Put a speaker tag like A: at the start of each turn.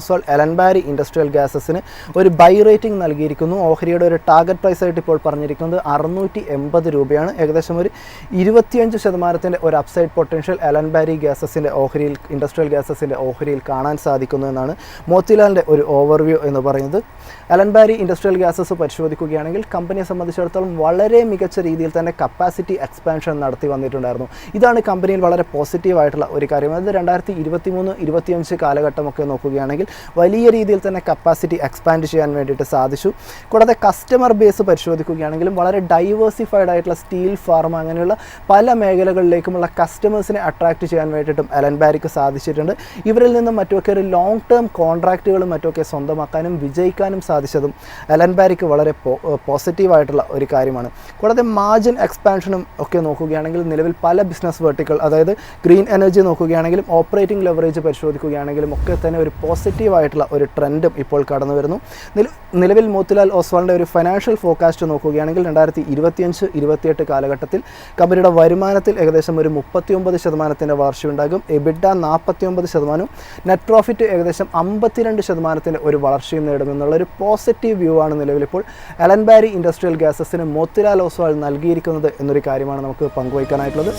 A: Oswald എലൻബാരി industrial ഗ്യാസസിന് ഒരു by rating നൽകിയിരിക്കുന്നു. ഓഹരിയുടെ ഒരു ടാർഗറ്റ് പ്രൈസ് ആയിട്ട് ഇപ്പോൾ പറഞ്ഞിരിക്കുന്നത് 680 രൂപയാണ്. ഏകദേശം ഒരു 25% ഒരു അപ്സൈഡ് പൊട്ടൻഷ്യൽ എലൻബാരി ഗ്യാസസിൻ്റെ ഓഹരിയിൽ, ഇൻഡസ്ട്രിയൽ ഗ്യാസസിൻ്റെ ഓഹരിയിൽ കാണാൻ സാധിക്കുന്നു എന്നാണ് മോത്തിലാലിൻ്റെ ഒരു ഓവർവ്യൂ എന്ന് പറയുന്നത്. എലൻബാരി ഇൻഡസ്ട്രിയൽ ഗ്യാസസ് പരിശോധിക്കുകയാണെങ്കിൽ കമ്പനിയെ സംബന്ധിച്ചിടത്തോളം വളരെ മികച്ച രീതിയിൽ തന്നെ കപ്പാസിറ്റി എക്സ്പാൻഷൻ നടത്തി വന്നിട്ടുണ്ടായിരുന്നു. ഇതാണ് കമ്പനിയിൽ വളരെ പോസിറ്റീവായിട്ടുള്ള ഒരു കാര്യം. അത് 2023-25 കാലഘട്ടമൊക്കെ നോക്കുകയാണെങ്കിൽ വലിയ രീതിയിൽ തന്നെ കപ്പാസിറ്റി എക്സ്പാൻഡ് ചെയ്യാൻ വേണ്ടിയിട്ട് സാധിച്ചു. കൂടാതെ കസ്റ്റമർ ബേസ് പരിശോധിക്കുകയാണെങ്കിലും വളരെ ഡൈവേഴ്സിഫൈഡ് ആയിട്ടുള്ള സ്റ്റീൽ, ഫാർമ അങ്ങനെയുള്ള പല മേഖലകളിലേക്കുമുള്ള കസ്റ്റമേഴ്സിനെ അട്രാക്റ്റ് ചെയ്യാൻ വേണ്ടിയിട്ടും എലൻബാരിക്ക് സാധിച്ചിട്ടുണ്ട്. ഇവരിൽ നിന്നും മറ്റുമൊക്കെ ഒരു ലോങ് ടേം കോൺട്രാക്റ്റുകളും മറ്റുമൊക്കെ സ്വന്തമാക്കാനും വിജയിക്കാനും സാധിച്ചതും എലൻബാരിക്ക് വളരെ പോസിറ്റീവായിട്ടുള്ള ഒരു കാര്യമാണ്. കൂടാതെ മാർജിൻ എക്സ്പാൻഷനും ഒക്കെ നോക്കുകയാണെങ്കിൽ നിലവിൽ പല ബിസിനസ് വെർട്ടിക്കൽ, അതായത് ഗ്രീൻ എനർജി നോക്കുകയാണെങ്കിലും ഓപ്പറേറ്റിംഗ് ലെവറേജ് പരിശോധിക്കുകയാണെങ്കിലും ഒക്കെ തന്നെ ഒരു പോസിറ്റീവായിട്ടുള്ള ഒരു ട്രെൻഡും ഇപ്പോൾ കടന്നു വരുന്നു. നിലവിൽ മോത്തിലാൽ ഓസ്വാളിൻ്റെ ഒരു ഫൈനാൻഷ്യൽ ഫോർകാസ്റ്റ് നോക്കുകയാണെങ്കിൽ 2025-28 കാലഘട്ടത്തിൽ കമ്പനിയുടെ വരുമാനത്തിൽ ഏകദേശം ഒരു 39% വളർച്ചയുണ്ടാകും. എബിഡ 49%, നെറ്റ് പ്രോഫിറ്റ് ഏകദേശം 52% ഒരു വളർച്ചയും നേടുമെന്നുള്ളൊരു പോസിറ്റീവ് വ്യൂ ആണ് നിലവിലിപ്പോൾ എലൻബാരി ഇൻഡസ്ട്രിയൽ ഗ്യാസസിന് മോത്തിലാൽ ഓസ്വാൾ നൽകിയിരിക്കുന്നത് എന്നൊരു കാര്യമാണ് നമുക്ക് പങ്കുവയ്ക്കാനായിട്ടുള്ളത്.